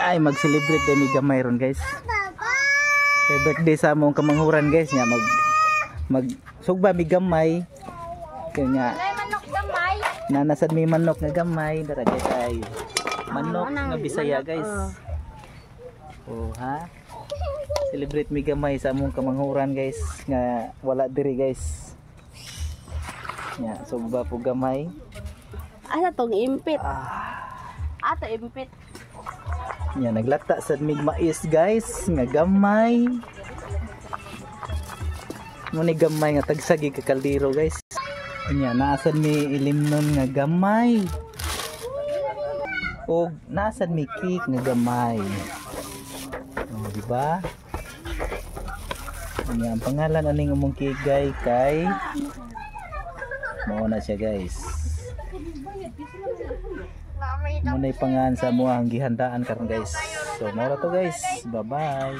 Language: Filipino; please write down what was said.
Ay mag-celebrate din mi gamay ron guys. Kay birthday sa among kamanghuran guys nya mag sugba mi gamay. Kanya Manok gamay. nanasad mi manok nga gamay dara guys ay manok nga Bisaya guys. Oh ha. Celebrate mi gamay sa among kamanghuran guys nga wala diri guys. Nya sugba po gamay. Asa tong impit? Ato impit. Nya naglata sad mig mais guys nga gamay. Muni gamay nga tagsagi ka kaldero guys. Nya naasad mi ilimnon nga gamay. O naasad mi cake nga gamay. Oh, di ba? Nya ang pangalan aning umong cake guys kay mao na siya guys. Muna pangan sa mo ang gihandaan karon guys. So mao to guys. Bye bye.